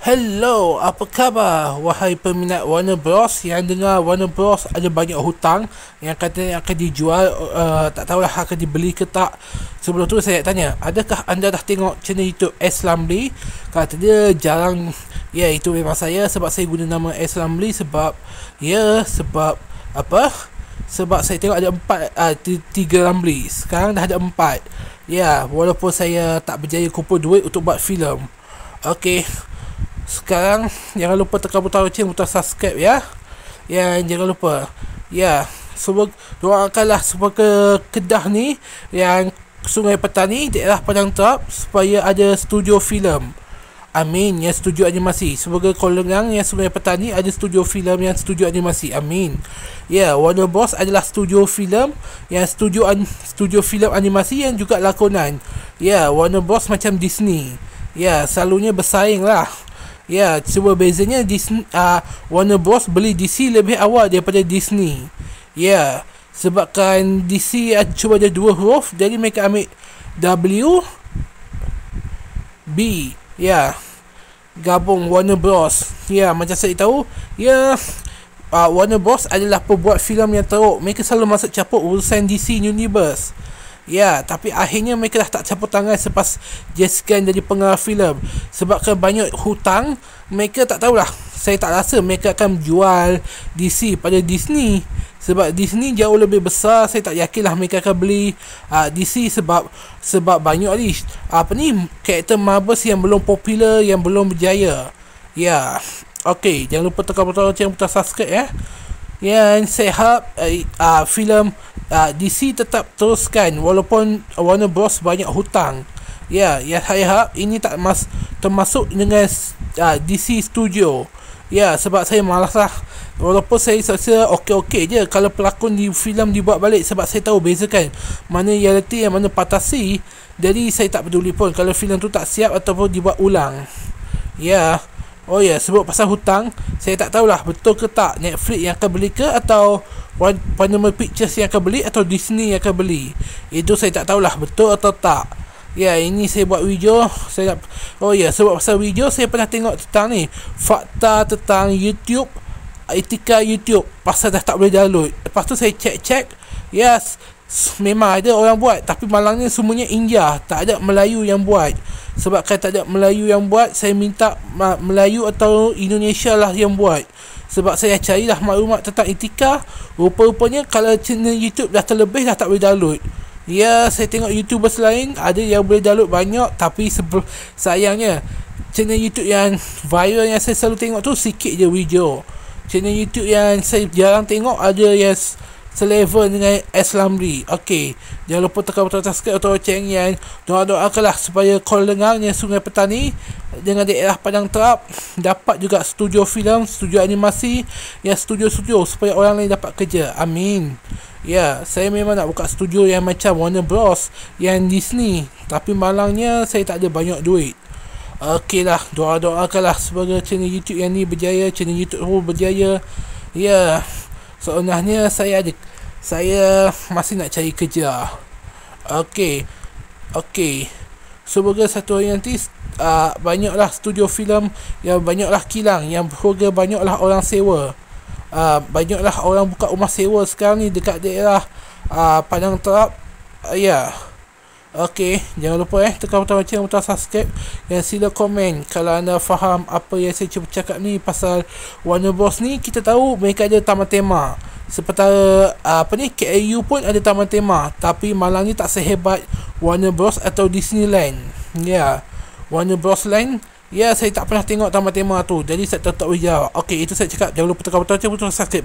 Hello, apa khabar wahai peminat Warner Bros yang dengar Warner Bros ada banyak hutang yang katanya akan dijual, tak tahulah akan dibeli ke tak. Sebelum tu saya tanya, adakah anda dah tengok channel YouTube S. Lamli? Kata dia jarang. Ya, itu memang saya, sebab saya guna nama S. Lamli sebab apa? Sebab saya tengok ada 3 Lamli. Sekarang dah ada 4. Ya, walaupun saya tak berjaya kumpul duit untuk buat filem. Okey. Sekarang jangan lupa tekan butang loceng, butang subscribe ya. Jangan lupa. Ya, doakanlah supaya Kedah ni, yang Sungai Petani, daerah Padang Terap, supaya ada studio filem. Amin. Yang studio animasi. Semoga Kolengang yang Sungai Petani ada studio filem yang studio animasi. Amin. Ya, Warner Bros adalah studio filem yang studio filem animasi yang juga lakonan. Ya, Warner Bros macam Disney. Ya, selalunya bersaing lah. Ya, cuma bezanya Warner Bros beli DC lebih awal daripada Disney. Ya, sebabkan DC cuma ada 2 huruf, jadi mereka ambil W B. Ya, gabung Warner Bros. Ya, macam saya tahu, ya, Warner Bros adalah pembuat filem yang teruk. Mereka selalu masuk campur urusan DC Universe. Ya, tapi akhirnya mereka dah tak campur tangan selepas James Gunn jadi pengarah filem. Sebabkan banyak hutang, mereka tak tahulah. Saya tak rasa mereka akan jual DC pada Disney. Sebab Disney jauh lebih besar. Saya tak yakinlah mereka akan beli DC sebab banyak ni karakter Marvel yang belum popular, yang belum berjaya. Ya. Okey, jangan lupa tekan butang loceng, butang subscribe ya. Yang saya harap filem DC tetap teruskan walaupun Warner Bros banyak hutang. Ya, yang saya harap ini tak termasuk dengan DC Studio. Ya, sebab saya malas lah. Walaupun saya rasa okey-okey je kalau pelakon di filem dibuat balik, sebab saya tahu bezakan mana reality yang mana fantasi. Jadi saya tak peduli pun kalau filem tu tak siap ataupun dibuat ulang. Ya. Oh ya, sebab pasal hutang, saya tak tahulah betul ke tak Netflix yang akan beli ke, atau Panorama Pictures yang akan beli, atau Disney yang akan beli. Itu saya tak tahulah betul atau tak. Ya, ini saya buat video. Oh ya, sebab pasal video saya pernah tengok tentang ni, fakta tentang YouTube, etika YouTube, pasal dah tak boleh download. Lepas tu saya cek. Yes, memang ada orang buat, tapi malangnya semuanya India, tak ada Melayu yang buat. Sebab kan tak ada Melayu yang buat, saya minta Melayu atau Indonesia lah yang buat. Sebab saya carilah maklumat tentang etika. Rupa-rupanya kalau channel YouTube dah terlebih, dah tak boleh download. Ya, saya tengok YouTubers lain ada yang boleh download banyak, tapi sayangnya channel YouTube yang viral yang saya selalu tengok tu sikit je video. Channel YouTube yang saya jarang tengok ada yang selevel dengan S. Lamli. Okey, jangan lupa tekan butang subscribe atau loceng. Yang doakanlah supaya Kolengang yang Sungai Petani dengan daerah Padang Terap dapat juga studio filem, studio animasi, yang studio supaya orang lain dapat kerja. Amin. Ya, saya memang nak buka studio yang macam Warner Bros, yang Disney, tapi malangnya saya tak ada banyak duit. Okeylah, doakanlah sebagai channel YouTube yang ni berjaya, channel YouTube pun berjaya. Ya. Sebenarnya saya masih nak cari kerja. Okey. Semoga satu hari nanti banyaklah studio filem, yang banyaklah kilang, yang berharga, banyaklah orang sewa. Banyaklah orang buka rumah sewa sekarang ni dekat daerah Padang Terap. Ya. Okey, jangan lupa tekan butang loceng, butang subscribe, dan sila komen kalau anda faham apa yang saya cuba cakap ni pasal Warner Bros ni. Kita tahu mereka ada taman tema, seperti KAU pun ada taman tema, tapi malang ni tak sehebat Warner Bros atau Disneyland. Ya, Warner Bros Land, ya, saya tak pernah tengok taman tema tu, jadi saya tak boleh jawab. Okey, itu saya cakap. Jangan lupa tekan butang loceng, butang subscribe.